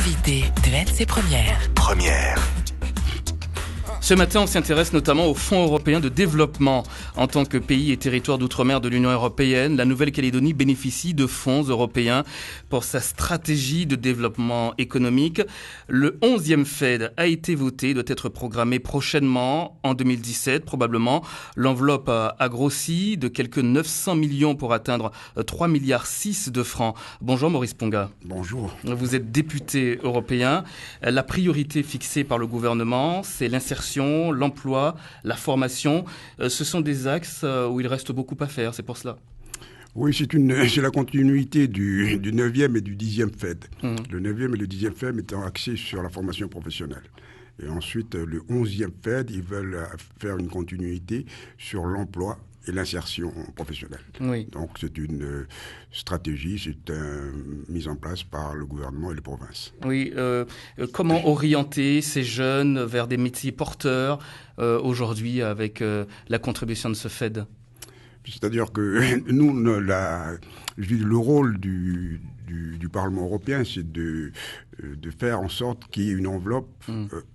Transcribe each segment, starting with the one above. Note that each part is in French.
L'invité de LC Première. Ce matin, on s'intéresse notamment au Fonds européen de développement. En tant que pays et territoire d'outre-mer de l'Union européenne, la Nouvelle-Calédonie bénéficie de fonds européens pour sa stratégie de développement économique. Le 11e FED a été voté, doit être programmé prochainement, en 2017 probablement. L'enveloppe a grossi de quelques 900 millions pour atteindre 3,6 milliards de francs. Bonjour Maurice Ponga. Bonjour. Vous êtes député européen. La priorité fixée par le gouvernement, c'est l'insertion, l'emploi, la formation. Ce sont des axes où il reste beaucoup à faire, c'est pour cela. Oui, c'est la continuité du 9e et du 10e FED. Le 9e et le 10e FED étant axés sur la formation professionnelle. Et ensuite, le 11e FED, ils veulent faire une continuité sur l'emploi et l'insertion professionnelle. Oui. Donc c'est une stratégie, c'est mise en place par le gouvernement et les provinces. Oui, comment orienter ces jeunes vers des métiers porteurs aujourd'hui avec la contribution de ce FED ? C'est-à-dire que nous, le rôle du Parlement européen, c'est de faire en sorte qu'il y ait une enveloppe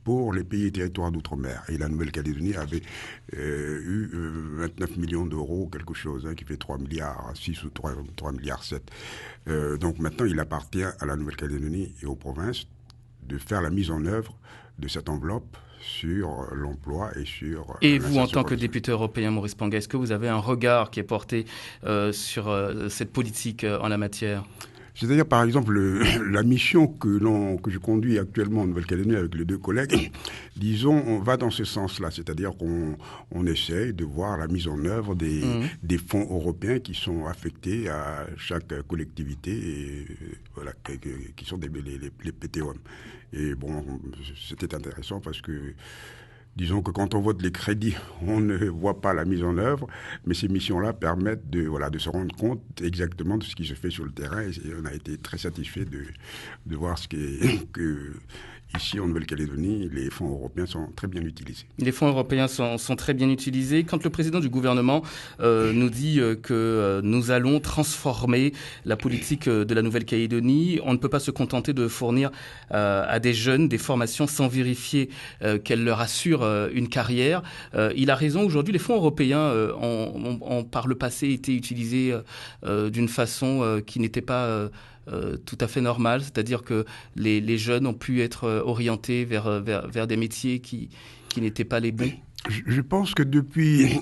pour les pays et territoires d'outre-mer. Et la Nouvelle-Calédonie avait eu 29 millions d'euros, quelque chose, qui fait 3,6 milliards ou 3,7 milliards. Donc maintenant, il appartient à la Nouvelle-Calédonie et aux provinces de faire la mise en œuvre de cette enveloppe sur l'emploi et sur... Et vous, en tant que député européen, Maurice Ponga, est-ce que vous avez un regard qui est porté sur cette politique en la matière ? C'est-à-dire, par exemple, la mission que je conduis actuellement en Nouvelle-Calédonie avec les deux collègues, disons, on va dans ce sens-là. C'est-à-dire qu'on essaye de voir la mise en œuvre des fonds européens qui sont affectés à chaque collectivité, et, voilà, qui sont les PTOM. Et bon, c'était intéressant parce que, disons que quand on vote les crédits, on ne voit pas la mise en œuvre, mais ces missions-là permettent de se rendre compte exactement de ce qui se fait sur le terrain. Et on a été très satisfait de voir que ici, en Nouvelle-Calédonie, les fonds européens sont très bien utilisés. Les fonds européens sont très bien utilisés. Quand le président du gouvernement nous dit que nous allons transformer la politique de la Nouvelle-Calédonie, on ne peut pas se contenter de fournir à des jeunes des formations sans vérifier qu'elles leur assurent une carrière. Il a raison. Aujourd'hui, les fonds européens ont par le passé été utilisés d'une façon qui n'était pas... tout à fait normal, c'est-à-dire que les jeunes ont pu être orientés vers des métiers qui n'étaient pas les bons. Je pense que depuis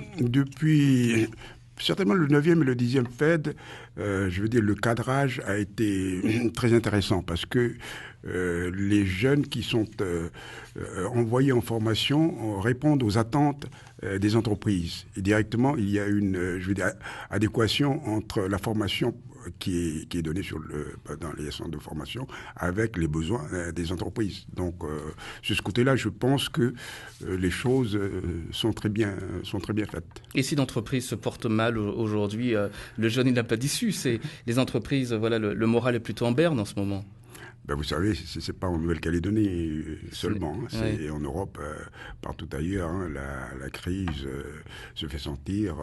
certainement le 9e et le 10e FED, je veux dire, le cadrage a été très intéressant parce que les jeunes qui sont envoyés en formation répondent aux attentes des entreprises. Et directement, il y a une adéquation entre la formation qui est donnée dans les centres de formation avec les besoins des entreprises. Donc, sur ce côté-là, je pense que les choses sont très bien faites. Et si l'entreprise se porte mal aujourd'hui, le jeune, il n'a pas d'issue. C'est les entreprises, voilà, le moral est plutôt en berne en ce moment. Ben vous savez, c'est pas en Nouvelle-Calédonie seulement, c'est en Europe, partout ailleurs. La crise se fait sentir.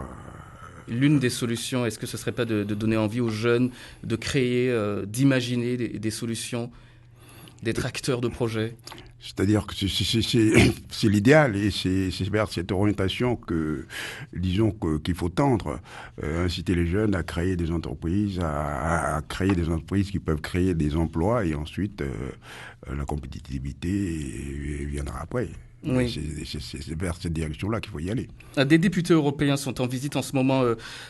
L'une des solutions, est-ce que ce ne serait pas de donner envie aux jeunes de créer, d'imaginer des solutions, d'être acteurs de projets ? C'est-à-dire que c'est l'idéal et c'est vers cette orientation qu'il faut tendre, inciter les jeunes à créer des entreprises, à créer des entreprises qui peuvent créer des emplois et ensuite la compétitivité viendra après. Oui. C'est vers cette direction-là qu'il faut y aller. Des députés européens sont en visite en ce moment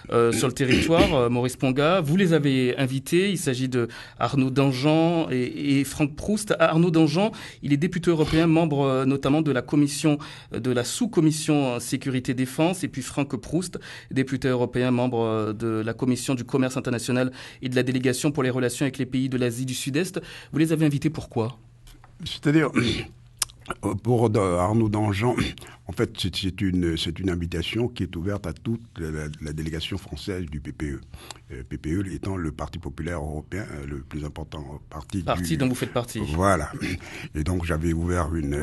sur le territoire. Maurice Ponga, vous les avez invités. Il s'agit de Arnaud Danjean et Franck Proust. Arnaud Danjean, il est député européen, membre notamment de la sous-commission sécurité-défense. Et puis Franck Proust, député européen, membre de la commission du commerce international et de la délégation pour les relations avec les pays de l'Asie du Sud-Est. Vous les avez invités pourquoi ? C'est-à-dire... Pour Arnaud Danjean, en fait, c'est une invitation qui est ouverte à toute la délégation française du PPE. PPE étant le Parti populaire européen, le plus important parti dont vous faites partie. Voilà. Et donc, j'avais ouvert une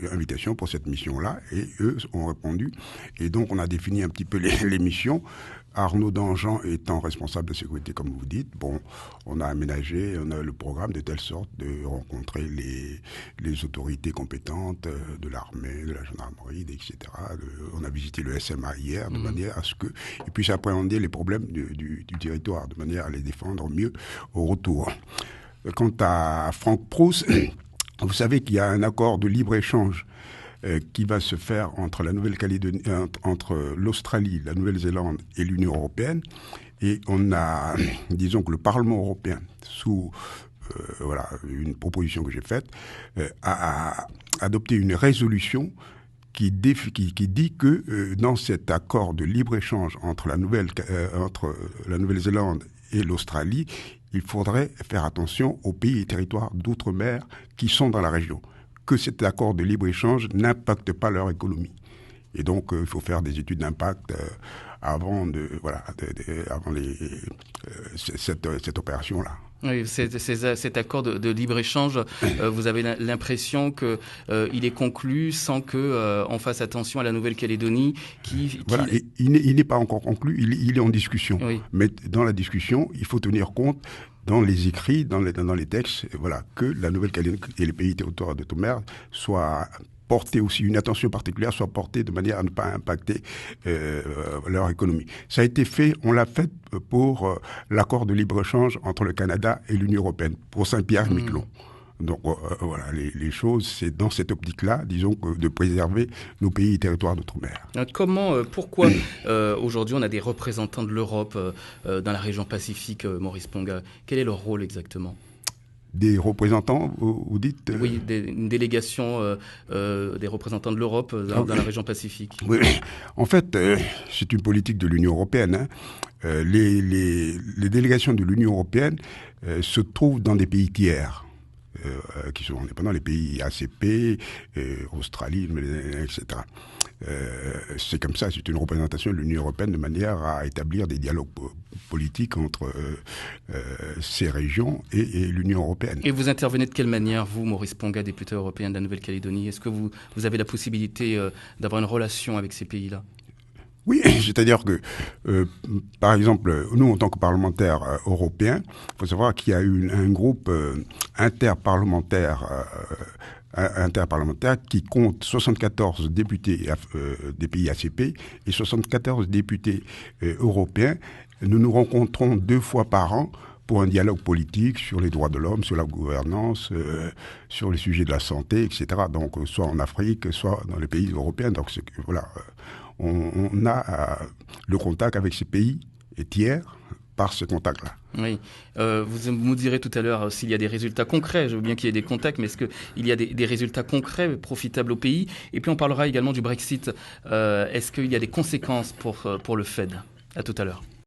invitation pour cette mission-là, et eux ont répondu. Et donc, on a défini un petit peu les missions. Arnaud Danjean étant responsable de sécurité, comme vous dites, bon, on a aménagé le programme de telle sorte de rencontrer les autorités compétentes de l'armée, de la gendarmerie, etc. On a visité le SMA hier, de manière à ce qu'ils puissent appréhender les problèmes du territoire, de manière à les défendre mieux au retour. Quant à Franck Proust, vous savez qu'il y a un accord de libre-échange qui va se faire entre la Nouvelle-Calédonie, entre l'Australie, la Nouvelle-Zélande et l'Union européenne. Et on a, disons que le Parlement européen, sous une proposition que j'ai faite, a adopté une résolution qui dit que dans cet accord de libre-échange entre la Nouvelle-Zélande et l'Australie, il faudrait faire attention aux pays et territoires d'outre-mer qui sont dans la région, que cet accord de libre-échange n'impacte pas leur économie. Et donc, il faut faire des études d'impact avant cette opération-là. Oui, cet accord de libre-échange, vous avez l'impression qu'il est conclu sans qu'on fasse attention à la Nouvelle-Calédonie Voilà, il n'est pas encore conclu, il est en discussion. Oui. Mais dans la discussion, il faut tenir compte dans les écrits, dans les textes, que la Nouvelle-Calédonie et les pays territoires d'outre-mer soient portés aussi, une attention particulière soit portée de manière à ne pas impacter leur économie. Ça a été fait, on l'a fait pour l'accord de libre-échange entre le Canada et l'Union européenne, pour Saint-Pierre-et-Miquelon. Donc les choses, c'est dans cette optique-là, disons, de préserver nos pays et territoires d'outre-mer. Pourquoi aujourd'hui on a des représentants de l'Europe dans la région Pacifique, Maurice Ponga? Quel est leur rôle exactement? Des représentants, vous dites Oui, une délégation des représentants de l'Europe dans la région Pacifique. Oui, en fait, c'est une politique de l'Union européenne. Les délégations de l'Union européenne se trouvent dans des pays tiers. Qui sont indépendants, les pays ACP, Australie, etc. C'est comme ça, c'est une représentation de l'Union européenne de manière à établir des dialogues politiques entre ces régions et l'Union européenne. Et vous intervenez de quelle manière, vous, Maurice Ponga, député européen de la Nouvelle-Calédonie? Est-ce que vous avez la possibilité d'avoir une relation avec ces pays-là? Oui, c'est-à-dire que, par exemple, nous, en tant que parlementaires européens, il faut savoir qu'il y a eu un groupe interparlementaire qui compte 74 députés des pays ACP et 74 députés européens. Nous nous rencontrons 2 fois par an pour un dialogue politique sur les droits de l'homme, sur la gouvernance, sur les sujets de la santé, etc. Donc, soit en Afrique, soit dans les pays européens. Donc, on a le contact avec ces pays et tiers par ce contact-là. Oui. Vous nous direz tout à l'heure s'il y a des résultats concrets. Je veux bien qu'il y ait des contacts, mais est-ce qu'il y a des résultats concrets profitables au pays? Et puis on parlera également du Brexit. Est-ce qu'il y a des conséquences pour le Fed? À tout à l'heure.